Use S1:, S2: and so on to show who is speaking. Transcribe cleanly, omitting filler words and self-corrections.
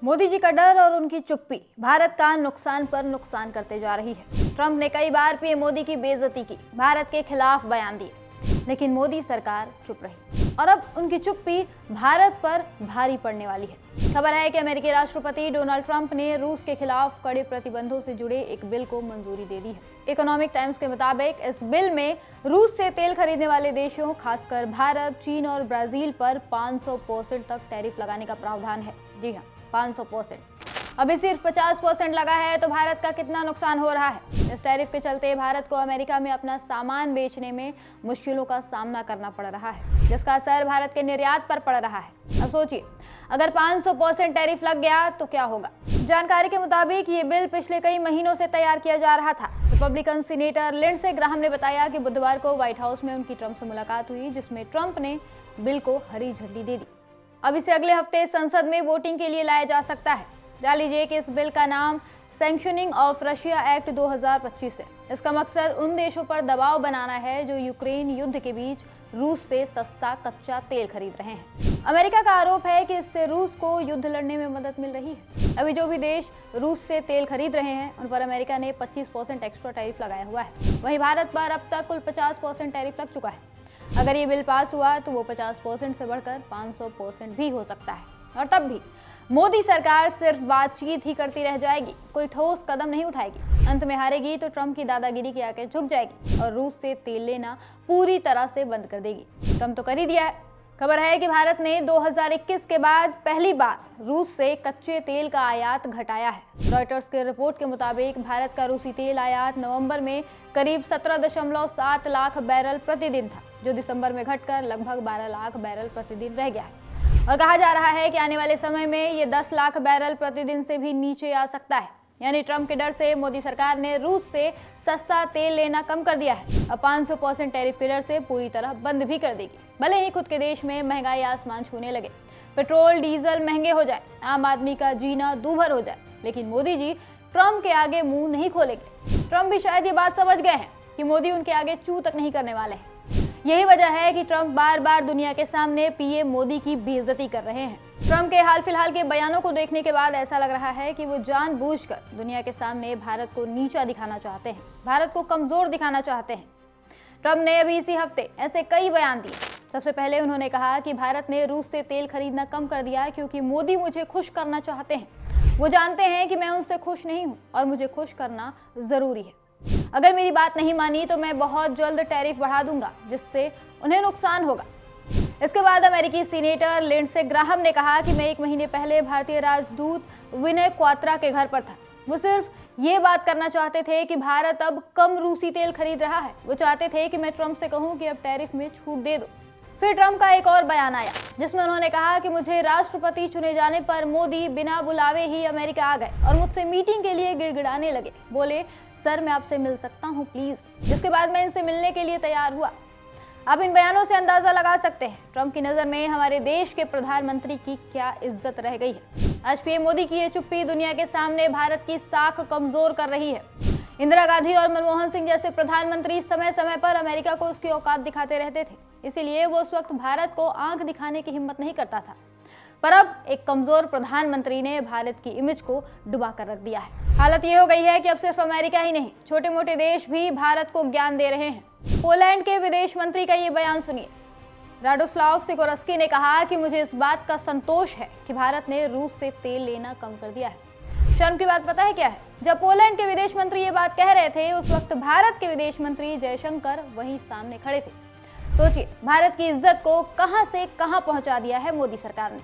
S1: मोदी जी का डर और उनकी चुप्पी भारत का नुकसान पर नुकसान करते जा रही है। ट्रंप ने कई बार पीएम मोदी की बेइज्जती की, भारत के खिलाफ बयान दिए, लेकिन मोदी सरकार चुप रही और अब उनकी चुप्पी भारत पर भारी पड़ने वाली है। खबर है कि अमेरिकी राष्ट्रपति डोनाल्ड ट्रंप ने रूस के खिलाफ कड़े प्रतिबंधों से जुड़े एक बिल को मंजूरी दे दी है। इकोनॉमिक टाइम्स के मुताबिक इस बिल में रूस से तेल खरीदने वाले देशों, खासकर भारत, चीन और ब्राजील पर 500% तक टैरिफ लगाने का प्रावधान है। जी हाँ, 500%। अभी सिर्फ 50% लगा है, तो भारत का कितना नुकसान हो रहा है। इस टैरिफ के चलते भारत को अमेरिका में अपना सामान बेचने में मुश्किलों का सामना करना पड़ रहा है, जिसका असर भारत के निर्यात पर पड़ रहा है। अब सोचिए, अगर 500% टैरिफ लग गया तो क्या होगा। जानकारी के मुताबिक ये बिल पिछले कई महीनों से तैयार किया जा रहा था। रिपब्लिकन सीनेटर लिंडसे ग्राहम ने बताया कि बुधवार को व्हाइट हाउस में उनकी ट्रंप से मुलाकात हुई, जिसमें ट्रंप ने बिल को हरी झंडी दे दी। अब इसे अगले हफ्ते संसद में वोटिंग के लिए लाया जा सकता है। जान लीजिए कि इस बिल का नाम सैंक्शनिंग ऑफ रशिया एक्ट 2025 है। इसका मकसद उन देशों पर दबाव बनाना है जो यूक्रेन युद्ध के बीच रूस से सस्ता कच्चा तेल खरीद रहे हैं। अमेरिका का आरोप है कि इससे रूस को युद्ध लड़ने में मदद मिल रही है। अभी जो भी देश रूस से तेल खरीद रहे हैं, उन पर अमेरिका ने 25% एक्स्ट्रा टैरिफ लगाया हुआ है। वहीं भारत पर अब तक कुल 50% टैरिफ लग चुका है। अगर ये बिल पास हुआ तो वो 50% से बढ़कर 500% भी हो सकता है, और तब भी मोदी सरकार सिर्फ बातचीत ही करती रह जाएगी, कोई ठोस कदम नहीं उठाएगी। अंत में हारेगी तो ट्रंप की दादागिरी की आंखें झुक जाएगी और रूस से तेल लेना पूरी तरह से बंद कर देगी। कम तो कर ही दिया है। खबर है कि भारत ने 2021 के बाद पहली बार रूस से कच्चे तेल का आयात घटाया है। रॉयटर्स की रिपोर्ट के मुताबिक भारत का रूसी तेल आयात नवंबर में करीब 17.7 लाख बैरल प्रतिदिन था, जो दिसंबर में घटकर लगभग 12 लाख बैरल प्रतिदिन रह गया है। और कहा जा रहा है कि आने वाले समय में ये 10 लाख बैरल प्रतिदिन से भी नीचे आ सकता है। यानी ट्रंप के डर से मोदी सरकार ने रूस से सस्ता तेल लेना कम कर दिया है। अब 500% टैरिफ के डर से पूरी तरह बंद भी कर देगी। भले ही खुद के देश में महंगाई आसमान छूने लगे, पेट्रोल डीजल महंगे हो जाए, आम आदमी का जीना दूभर हो जाए, लेकिन मोदी जी ट्रंप के आगे मुंह नहीं खोलेंगे। ट्रंप भी शायद ये बात समझ गए हैं कि मोदी उनके आगे चू तक नहीं करने वाले हैं। यही वजह है कि ट्रंप बार बार दुनिया के सामने पीएम मोदी की बेइज्जती कर रहे हैं। ट्रंप के हाल फिलहाल के बयानों को देखने के बाद ऐसा लग रहा है कि वो जानबूझकर दुनिया के सामने भारत को नीचा दिखाना चाहते हैं, भारत को कमजोर दिखाना चाहते हैं। ट्रंप ने अभी इसी हफ्ते ऐसे कई बयान दिए। सबसे पहले उन्होंने कहा कि भारत ने रूस से तेल खरीदना कम कर दिया क्योंकि मोदी मुझे खुश करना चाहते हैं। वो जानते हैं कि मैं उनसे खुश नहीं हूँ और मुझे खुश करना जरूरी है। अगर मेरी बात नहीं मानी तो मैं बहुत जल्द टैरिफ बढ़ा दूंगा, जिससे उन्हें नुकसान होगा। इसके बाद अमेरिकी सीनेटर लिंडसे ग्राहम ने कहा कि मैं 1 महीने पहले भारतीय राजदूत विनय क्वात्रा के घर पर था। वो सिर्फ ये बात करना चाहते थे कि भारत अब कम रूसी तेल खरीद रहा है। वो चाहते थे कि मैं ट्रंप से कहूं कि अब टैरिफ में छूट दे दो। फिर ट्रंप का एक और बयान आया, जिसमें उन्होंने कहा कि मुझे राष्ट्रपति चुने जाने पर मोदी बिना बुलावे ही अमेरिका आ गए और मुझसे मीटिंग के लिए गिड़गिड़ाने लगे। बोले, सर मैं आपसे मिल सकता हूं प्लीज। जिसके बाद मैं इनसे मिलने के लिए तैयार हुआ। अब इन बयानों से अंदाजा लगा सकते हैं ट्रंप की नजर में हमारे देश के प्रधानमंत्री की क्या इज्जत रह गई है। आज पीएम मोदी की ये चुप्पी दुनिया के सामने भारत की साख कमजोर कर रही है। इंदिरा गांधी और मनमोहन सिंह जैसे प्रधानमंत्री समय समय पर अमेरिका को उसकी औकात दिखाते रहते थे, इसीलिए वो उस वक्त भारत को आंख दिखाने की हिम्मत नहीं करता था। पर अब एक कमजोर प्रधानमंत्री ने भारत की इमेज को डुबा कर रख दिया है। हालत ये हो गई है कि अब सिर्फ अमेरिका ही नहीं, छोटे मोटे देश भी भारत को ज्ञान दे रहे हैं। पोलैंड के विदेश मंत्री का ये बयान सुनिए। राडोस्लाव सिकोरस्की ने कहा कि मुझे इस बात का संतोष है कि भारत ने रूस से तेल लेना कम कर दिया है। शर्म की बात पता है क्या है? जब पोलैंड के विदेश मंत्री ये बात कह रहे थे, उस वक्त भारत के विदेश मंत्री जयशंकर वहीं सामने खड़े थे। सोचिए, भारत की इज्जत को कहां से कहां पहुंचा दिया है मोदी सरकार ने।